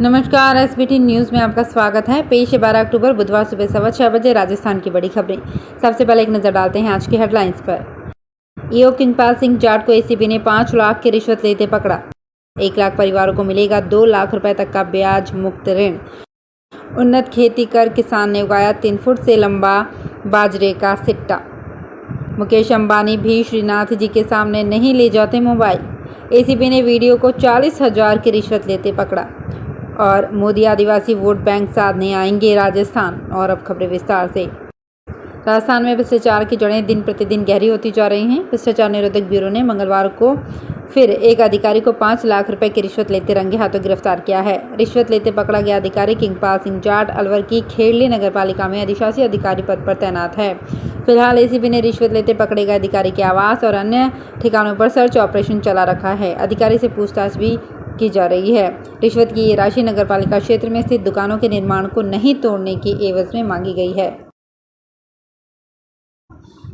नमस्कार, SBT news में आपका स्वागत है। पेश है 12 अक्टूबर बुधवार सुबह 6:15 बजे राजस्थान की बड़ी खबरें। सबसे पहले एक नज़र डालते हैं आज की हेडलाइंस पर। ईओ किंगपाल सिंह जाट को एसीबी ने 5 लाख की रिश्वत लेते पकड़ा। 1 लाख परिवारों को मिलेगा 2 लाख रुपए तक का ब्याज मुक्त ऋण। उन्नत खेती कर किसान ने उगाया 3 फुट से लंबा बाजरे का सिट्टा। मुकेश अंबानी भी श्रीनाथ जी के सामने नहीं ले जाते मोबाइल। एसीबी ने वीडियो को 40,000 की रिश्वत लेते पकड़ा। और मोदी आदिवासी वोट बैंक साधने आएंगे राजस्थान। और अब खबरें विस्तार से। राजस्थान में भ्रष्टाचार की जड़ें दिन प्रतिदिन गहरी होती जा रही हैं। भ्रष्टाचार निरोधक ब्यूरो ने मंगलवार को फिर एक अधिकारी को 5 लाख रुपए की रिश्वत लेते रंगे हाथों गिरफ्तार किया है। रिश्वत लेते पकड़ा गया अधिकारी किंगपाल सिंह जाट अलवर की खेड़ली नगरपालिका में अधिशासी अधिकारी पद पर तैनात है। फिलहाल एसीबी ने रिश्वत लेते पकड़े गए अधिकारी के आवास और अन्य ठिकानों पर सर्च ऑपरेशन चला रखा है। अधिकारी से पूछताछ भी की जा रही है। रिश्वत की ये राशि नगरपालिका क्षेत्र में स्थित दुकानों के निर्माण को नहीं तोड़ने की एवज में मांगी गई है।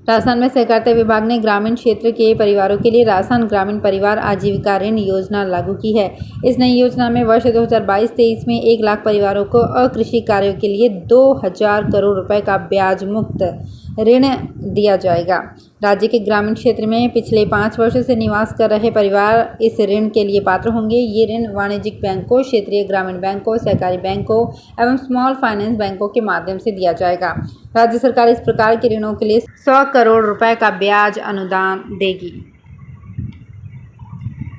राजस्थान में सहकारिता विभाग ने ग्रामीण क्षेत्र के परिवारों के लिए राजस्थान ग्रामीण परिवार आजीविका ऋण योजना लागू की है। इस नई योजना में वर्ष 2022-23 में 1 लाख परिवारों को अकृषि कार्यों के लिए 2,000 करोड़ रुपए का ब्याज मुक्त ऋण दिया जाएगा। राज्य के ग्रामीण क्षेत्र में पिछले 5 वर्षों से निवास कर रहे परिवार इस ऋण के लिए पात्र होंगे। ये ऋण वाणिज्यिक बैंकों, क्षेत्रीय ग्रामीण बैंकों, सहकारी बैंकों एवं स्मॉल फाइनेंस बैंकों के माध्यम से दिया जाएगा। राज्य सरकार इस प्रकार के ऋणों के लिए 100 करोड़ रुपए का ब्याज अनुदान देगी।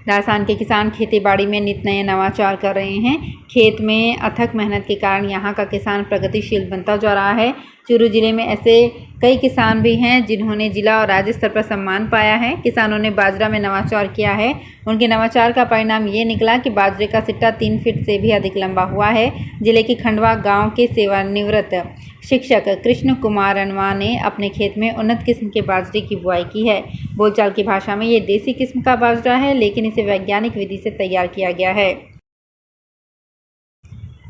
राजस्थान के किसान खेती-बाड़ी में नित नए नवाचार कर रहे हैं। खेत में अथक मेहनत के कारण यहाँ का किसान प्रगतिशील बनता जा रहा है। चूरू जिले में ऐसे कई किसान भी हैं जिन्होंने जिला और राज्य स्तर पर सम्मान पाया है। किसानों ने बाजरा में नवाचार किया है। उनके नवाचार का परिणाम ये निकला कि बाजरे का सिट्टा 3 फीट से भी अधिक लंबा हुआ है। जिले के खंडवा गांव के सेवानिवृत्त शिक्षक कृष्ण कुमार अनवा ने अपने खेत में उन्नत किस्म के बाजरे की बुआई की है। बोलचाल की भाषा में ये देसी किस्म का बाजरा है, लेकिन इसे वैज्ञानिक विधि से तैयार किया गया है।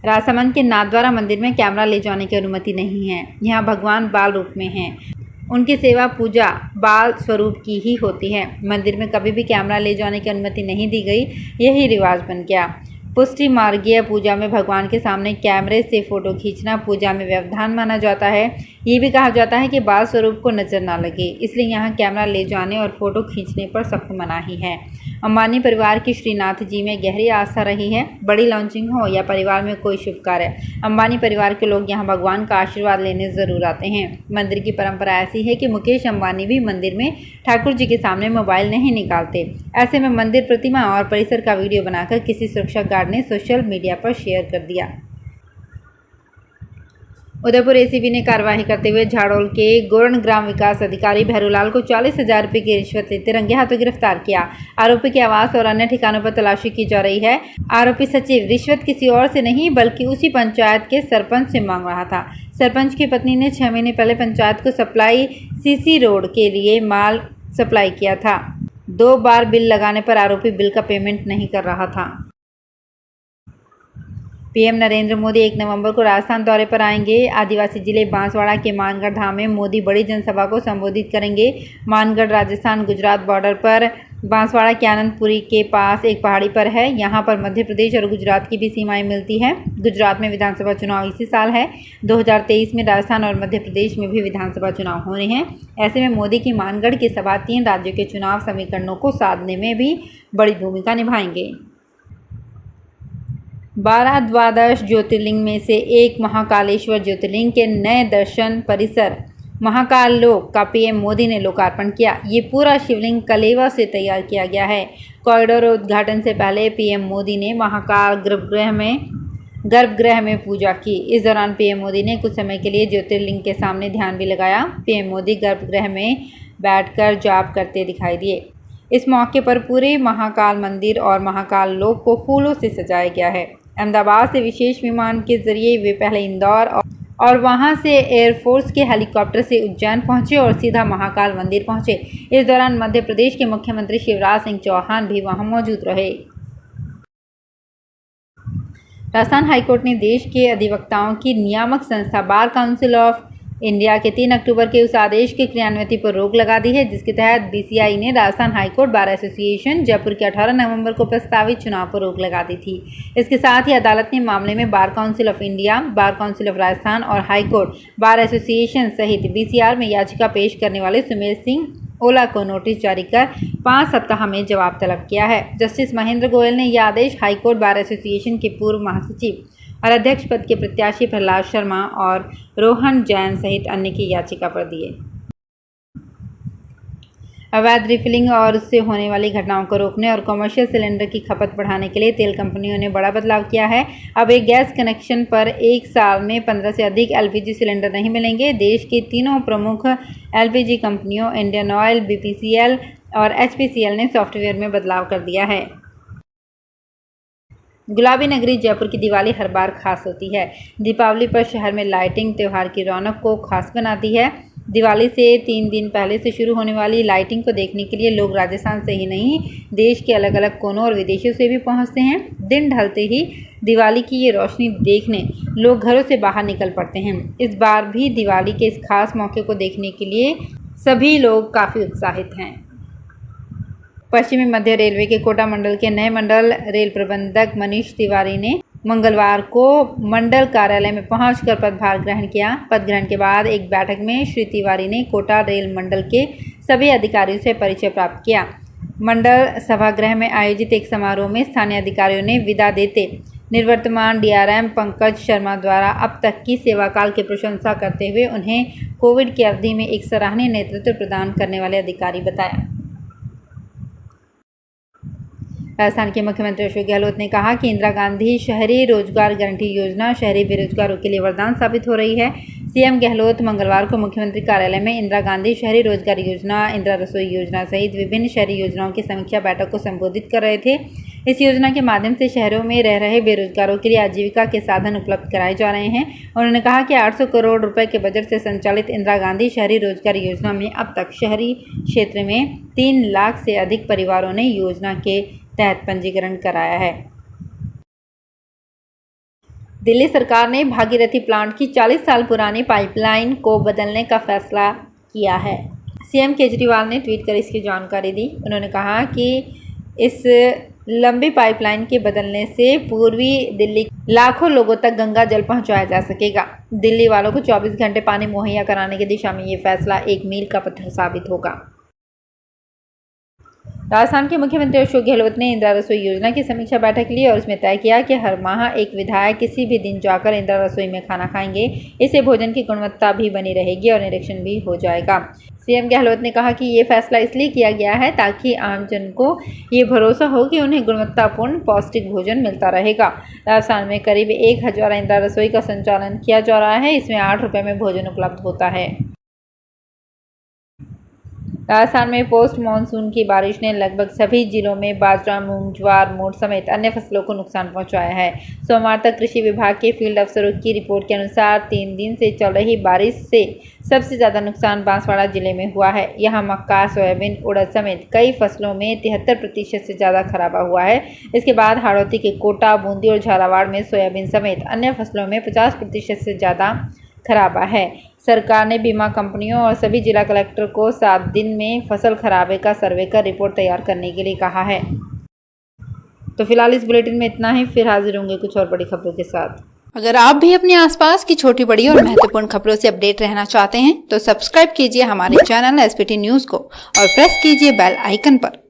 राजसमंद के नाथद्वारा मंदिर में कैमरा ले जाने की अनुमति नहीं है। यहाँ भगवान बाल रूप में हैं। उनकी सेवा पूजा बाल स्वरूप की ही होती है। मंदिर में कभी भी कैमरा ले जाने की अनुमति नहीं दी गई। यही रिवाज बन गया। पुष्टि मार्गीय पूजा में भगवान के सामने कैमरे से फोटो खींचना पूजा में व्यवधान माना जाता है। ये भी कहा जाता है कि बाल स्वरूप को नजर ना लगे, इसलिए यहाँ कैमरा ले जाने और फोटो खींचने पर सख्त मनाही है। अंबानी परिवार की श्रीनाथ जी में गहरी आस्था रही है। बड़ी लॉन्चिंग हो या परिवार में कोई शुभ कार्य, अंबानी परिवार के लोग यहाँ भगवान का आशीर्वाद लेने जरूर आते हैं। मंदिर की परंपरा ऐसी है कि मुकेश अंबानी भी मंदिर में ठाकुर जी के सामने मोबाइल नहीं निकालते। ऐसे में मंदिर, प्रतिमा और परिसर का वीडियो बनाकर किसी सुरक्षा गार्ड ने सोशल मीडिया पर शेयर कर दिया। उदयपुर एसीबी ने कार्रवाई करते हुए झाड़ोल के गोरण ग्राम विकास अधिकारी भैरूलाल को 40,000 रुपये की रिश्वत लेते रंगे हाथों गिरफ्तार किया। आरोपी के आवास और अन्य ठिकानों पर तलाशी की जा रही है। आरोपी सचिव रिश्वत किसी और से नहीं बल्कि उसी पंचायत के सरपंच से मांग रहा था। सरपंच की पत्नी ने 6 महीने पहले पंचायत को सप्लाई सीसी रोड के लिए माल सप्लाई किया था। 2 बार बिल लगाने पर आरोपी बिल का पेमेंट नहीं कर रहा था। पीएम नरेंद्र मोदी 1 नवंबर को राजस्थान दौरे पर आएंगे। आदिवासी जिले बांसवाड़ा के मानगढ़ धाम में मोदी बड़ी जनसभा को संबोधित करेंगे। मानगढ़ राजस्थान गुजरात बॉर्डर पर बांसवाड़ा के आनंदपुरी के पास एक पहाड़ी पर है। यहाँ पर मध्य प्रदेश और गुजरात की भी सीमाएं मिलती हैं। गुजरात में विधानसभा चुनाव इसी साल है। 2023 में राजस्थान और मध्य प्रदेश में भी विधानसभा चुनाव होने हैं। ऐसे में मोदी की मानगढ़ की सभा 3 राज्यों के चुनाव समीकरणों को साधने में भी बड़ी भूमिका निभाएंगे। 12 द्वादश ज्योतिर्लिंग में से एक महाकालेश्वर ज्योतिर्लिंग के नए दर्शन परिसर महाकाल लोक का पीएम मोदी ने लोकार्पण किया। ये पूरा शिवलिंग कलेवा से तैयार किया गया है। कॉरिडोर उद्घाटन से पहले पीएम मोदी ने महाकाल गर्भगृह में पूजा की। इस दौरान पीएम मोदी ने कुछ समय के लिए ज्योतिर्लिंग के सामने ध्यान भी लगाया। पीएम मोदी गर्भगृह में बैठकर जाप करते दिखाई दिए। इस मौके पर पूरे महाकाल मंदिर और महाकाल लोक को फूलों से सजाया गया है। अहमदाबाद से विशेष विमान के जरिए वे पहले इंदौर और वहां से एयरफोर्स के हेलीकॉप्टर से उज्जैन पहुंचे और सीधा महाकाल मंदिर पहुंचे। इस दौरान मध्य प्रदेश के मुख्यमंत्री शिवराज सिंह चौहान भी वहां मौजूद रहे। राजस्थान हाईकोर्ट ने देश के अधिवक्ताओं की नियामक संस्था बार काउंसिल ऑफ इंडिया के 3 अक्टूबर के उस आदेश के क्रियान्विति पर रोक लगा दी है जिसके तहत बीसीआई ने Rajasthan high court bar association Jaipur के 18 नवंबर को प्रस्तावित चुनाव पर रोक लगा दी थी। इसके साथ ही अदालत ने मामले में bar council of India, bar council of Rajasthan और हाईकोर्ट बार एसोसिएशन सहित बीसीआर में याचिका पेश करने वाले सुमेर सिंह ओला को नोटिस जारी कर 5 सप्ताह में जवाब तलब किया है। जस्टिस महेंद्र गोयल ने यह आदेश हाईकोर्ट बार एसोसिएशन के पूर्व महासचिव और अध्यक्ष पद के प्रत्याशी प्रहलाद शर्मा और रोहन जैन सहित अन्य की याचिका पर दिए। अवैध रिफिलिंग और उससे होने वाली घटनाओं को रोकने और कमर्शियल सिलेंडर की खपत बढ़ाने के लिए तेल कंपनियों ने बड़ा बदलाव किया है। अब एक गैस कनेक्शन पर एक साल में 15 से अधिक एलपीजी सिलेंडर नहीं मिलेंगे। देश की तीनों प्रमुख एलपीजी कंपनियों इंडियन ऑयल, बीपीसीएल और एचपीसीएल ने सॉफ्टवेयर में बदलाव कर दिया है। गुलाबी नगरी जयपुर की दिवाली हर बार खास होती है। दीपावली पर शहर में लाइटिंग त्योहार की रौनक को खास बनाती है। दिवाली से 3 दिन पहले से शुरू होने वाली लाइटिंग को देखने के लिए लोग राजस्थान से ही नहीं, देश के अलग अलग कोनों और विदेशों से भी पहुंचते हैं। दिन ढलते ही दिवाली की ये रोशनी देखने लोग घरों से बाहर निकल पड़ते हैं। इस बार भी दिवाली के इस खास मौके को देखने के लिए सभी लोग काफ़ी उत्साहित हैं। पश्चिमी मध्य रेलवे के कोटा मंडल के नए मंडल रेल प्रबंधक मनीष तिवारी ने मंगलवार को मंडल कार्यालय में पहुंचकर पदभार ग्रहण किया। पद ग्रहण के बाद एक बैठक में श्री तिवारी ने कोटा रेल मंडल के सभी अधिकारियों से परिचय प्राप्त किया। मंडल सभागृह में आयोजित एक समारोह में स्थानीय अधिकारियों ने विदा देते निवर्तमान डीआरएम पंकज शर्मा द्वारा अब तक की सेवाकाल की प्रशंसा करते हुए उन्हें कोविड की अवधि में एक सराहनीय नेतृत्व प्रदान करने वाले अधिकारी बताया। राजस्थान के मुख्यमंत्री अशोक गहलोत ने कहा कि इंदिरा गांधी शहरी रोजगार गारंटी योजना शहरी बेरोजगारों के लिए वरदान साबित हो रही है। सीएम गहलोत मंगलवार को मुख्यमंत्री कार्यालय में इंदिरा गांधी शहरी रोजगार योजना, इंदिरा रसोई योजना सहित विभिन्न शहरी योजनाओं की समीक्षा बैठक को संबोधित कर रहे थे। इस योजना के माध्यम से शहरों में रह रहे बेरोजगारों के लिए आजीविका के साधन उपलब्ध कराए जा रहे हैं। उन्होंने कहा कि 800 करोड़ रुपए के बजट से संचालित इंदिरा गांधी शहरी रोजगार योजना में अब तक शहरी क्षेत्र में 3 लाख से अधिक परिवारों ने योजना के तहत पंजीकरण कराया है। दिल्ली सरकार ने भागीरथी प्लांट की 40 साल पुरानी पाइपलाइन को बदलने का फैसला किया है। सीएम केजरीवाल ने ट्वीट कर इसकी जानकारी दी। उन्होंने कहा कि इस लंबी पाइपलाइन के बदलने से पूर्वी दिल्ली लाखों लोगों तक गंगा जल पहुंचाया जा सकेगा। दिल्ली वालों को 24 घंटे पानी मुहैया कराने की दिशा में ये फैसला एक मील का पत्थर साबित होगा। राजस्थान के मुख्यमंत्री अशोक गहलोत ने इंदिरा रसोई योजना की समीक्षा बैठक ली और उसमें तय किया कि हर माह एक विधायक किसी भी दिन जाकर इंदिरा रसोई में खाना खाएंगे। इससे भोजन की गुणवत्ता भी बनी रहेगी और निरीक्षण भी हो जाएगा। सीएम गहलोत ने कहा कि ये फैसला इसलिए किया गया है ताकि आमजन को ये भरोसा हो कि उन्हें गुणवत्तापूर्ण पौष्टिक भोजन मिलता रहेगा। राजस्थान में करीब 1000 इंदिरा रसोई का संचालन किया जा रहा है। इसमें 8 रुपये में भोजन उपलब्ध होता है। राजस्थान में पोस्ट मानसून की बारिश ने लगभग सभी जिलों में बाजरा, मूंग, ज्वार, मोठ समेत अन्य फसलों को नुकसान पहुंचाया है। सोमवार तक कृषि विभाग के फील्ड अफसरों की रिपोर्ट के अनुसार 3 दिन से चल रही बारिश से सबसे ज़्यादा नुकसान बांसवाड़ा जिले में हुआ है। यहाँ मक्का, सोयाबीन, उड़द समेत कई फसलों में 73% से ज़्यादा खराबा हुआ है। इसके बाद हाड़ौती के कोटा, बूंदी और झालावाड़ में सोयाबीन समेत अन्य फसलों में 50% से ज़्यादा खराबा है। सरकार ने बीमा कंपनियों और सभी जिला कलेक्टर को 7 दिन में फसल खराबे का सर्वे कर रिपोर्ट तैयार करने के लिए कहा है। तो फिलहाल इस बुलेटिन में इतना ही। फिर हाजिर होंगे कुछ और बड़ी खबरों के साथ। अगर आप भी अपने आसपास की छोटी बड़ी और महत्वपूर्ण खबरों से अपडेट रहना चाहते हैं तो सब्सक्राइब कीजिए हमारे चैनल एसपीटी न्यूज को और प्रेस कीजिए बेल आइकन पर।